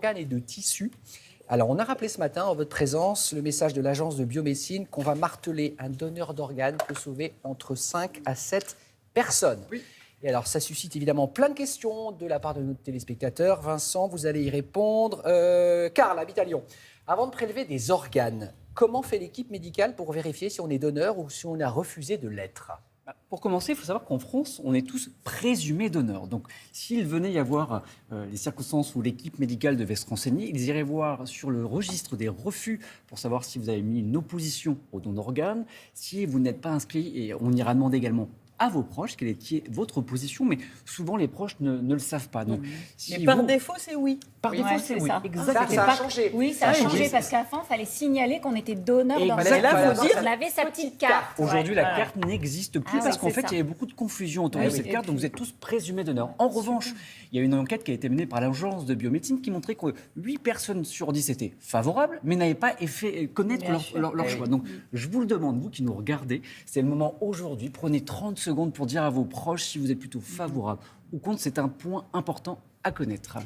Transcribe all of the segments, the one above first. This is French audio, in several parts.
d'organes et de tissus. Alors, on a rappelé ce matin, en votre présence, le message de l'Agence de biomédecine qu'on va marteler. Un donneur d'organes peut sauver entre 5 à 7 personnes. Oui. Et alors, ça suscite évidemment plein de questions de la part de nos téléspectateurs. Vincent, vous allez y répondre. Karl habite à Lyon. Avant de prélever des organes, comment fait l'équipe médicale pour vérifier si on est donneur ou si on a refusé de l'être ? Pour commencer, il faut savoir qu'en France, on est tous présumés donneurs. Donc, s'il venait y avoir les circonstances où l'équipe médicale devait se renseigner, ils iraient voir sur le registre des refus pour savoir si vous avez mis une opposition au don d'organes, si vous n'êtes pas inscrit, et on ira demander également à vos proches quelle est votre position, mais souvent les proches ne le savent pas. Donc, mais par défaut, c'est oui. Par défaut, c'est oui. Ça. Exactement. Ça a changé. Oui, ça a changé parce qu'avant, il fallait signaler qu'on était donneur d'organes. Là, faut dire, on avait sa petite carte. Aujourd'hui, la carte n'existe plus parce qu'en fait, il y avait beaucoup de confusion autour de cette carte, donc vous êtes tous présumés donneurs. En revanche, il y a une enquête qui a été menée par l'Agence de biomédecine qui montrait que 8 personnes sur 10 étaient favorables, mais n'avaient pas fait connaître leur choix. Donc, je vous le demande, vous qui nous regardez, c'est le moment aujourd'hui. Prenez 30 secondes pour dire à vos proches si vous êtes plutôt favorable ou contre. C'est un point important à connaître.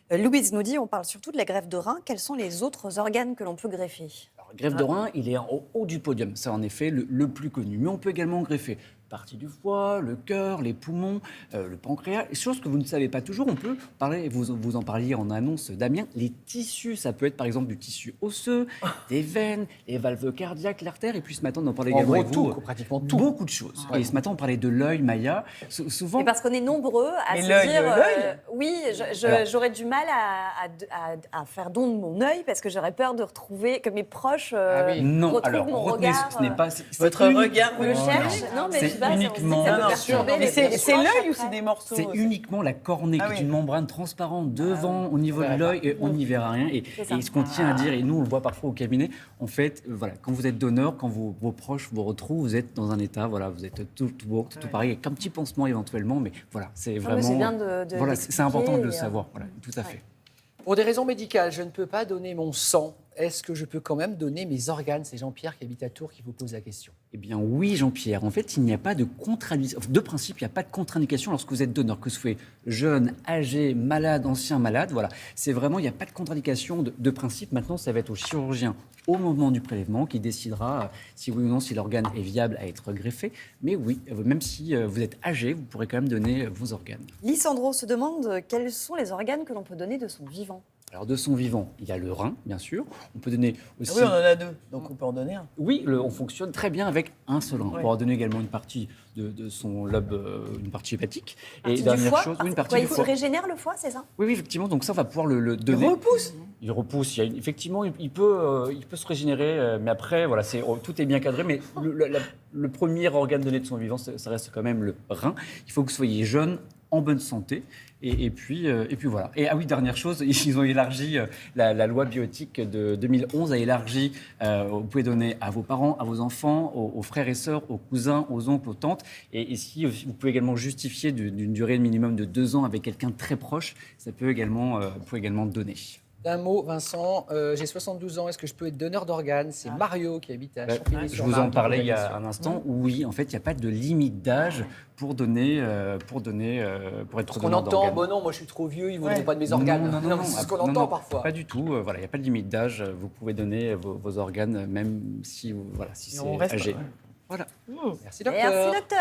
Louise nous dit, on parle surtout de la greffe de rein. Quels sont les autres organes que l'on peut greffer ? Alors, greffe de rein, il est en haut du podium. C'est en effet le plus connu. Mais on peut également greffer partie du foie, le cœur, les poumons, le pancréas. Et chose que vous ne savez pas toujours, on peut parler, vous en parliez en annonce, Damien, les tissus. Ça peut être par exemple du tissu osseux, des veines, les valves cardiaques, l'artère. Et puis ce matin, on en parlait également avec vous. Pratiquement tout. Beaucoup de choses. Et ce matin, on parlait de l'œil, Maya. Souvent... Et parce qu'on est nombreux à se dire oui, j'aurais du mal à faire don de mon œil parce que j'aurais peur de retrouver, que mes proches Non, retrouvent alors mon retenez, regard. ce n'est pas... Votre regard. Le cherche. Non, mais c'est uniquement... Mais c'est l'œil ou c'est des morceaux? C'est uniquement la cornée, qui est une membrane transparente devant, au niveau de l'œil, et on n'y verra rien. Et ce qu'on tient à dire, et nous on le voit parfois au cabinet, en fait, quand vous êtes donneur, quand vos proches vous retrouvent, vous êtes dans un état, vous êtes tout beau, tout pareil, avec un petit pansement éventuellement, mais voilà, c'est vraiment... C'est bien de c'est important de le savoir, voilà, tout à fait. Pour des raisons médicales, je ne peux pas donner mon sang. Est-ce que je peux quand même donner mes organes ? C'est Jean-Pierre qui habite à Tours qui vous pose la question. Eh bien oui, Jean-Pierre. En fait, il n'y a pas de contre-indication. De principe, il n'y a pas de contre-indication lorsque vous êtes donneur, que ce soit jeune, âgé, malade, ancien malade. Voilà, c'est vraiment, il n'y a pas de contre-indication de principe. Maintenant, ça va être au chirurgien au moment du prélèvement qui décidera si oui ou non si l'organe est viable à être greffé. Mais oui, même si vous êtes âgé, vous pourrez quand même donner vos organes. Lysandro se demande quels sont les organes que l'on peut donner de son vivant. Alors, de son vivant, il y a le rein, bien sûr. On peut donner aussi... Oui, on en a 2, donc on peut en donner un. Oui, on fonctionne très bien avec un seul rein. On pourra donner également une partie de son lobe, une partie hépatique. Et dernière chose, une partie du foie. Il régénère le foie, c'est ça ? Oui, effectivement. Donc ça, on va pouvoir le donner. Il repousse. Il repousse. Effectivement, il peut se régénérer. Mais après, voilà, tout est bien cadré. Mais le premier organe donné de son vivant, ça reste quand même le rein. Il faut que vous soyez jeune, en bonne santé. Et puis voilà. Et ah oui, dernière chose, ils ont élargi, la loi bioéthique de 2011 a élargi, vous pouvez donner à vos parents, à vos enfants, aux frères et sœurs, aux cousins, aux oncles, aux tantes. Et si vous pouvez également justifier d'une durée minimum de 2 ans avec quelqu'un de très proche, ça peut également, vous pouvez également donner. D'un mot, Vincent, j'ai 72 ans, est-ce que je peux être donneur d'organes ? C'est Mario qui habite à Champigny-sur-Marne. Je vous en parlais il y a un instant. Oui, en fait, il n'y a pas de limite d'âge pour donner, pour être donneur d'organes. On entend, bon non, moi je suis trop vieux, ils ne voudront pas de mes organes. Non, c'est ce qu'on entend parfois. Pas du tout. Voilà, il n'y a pas de limite d'âge. Vous pouvez donner vos organes, même si c'est âgé. Voilà. Merci docteur. Merci docteur.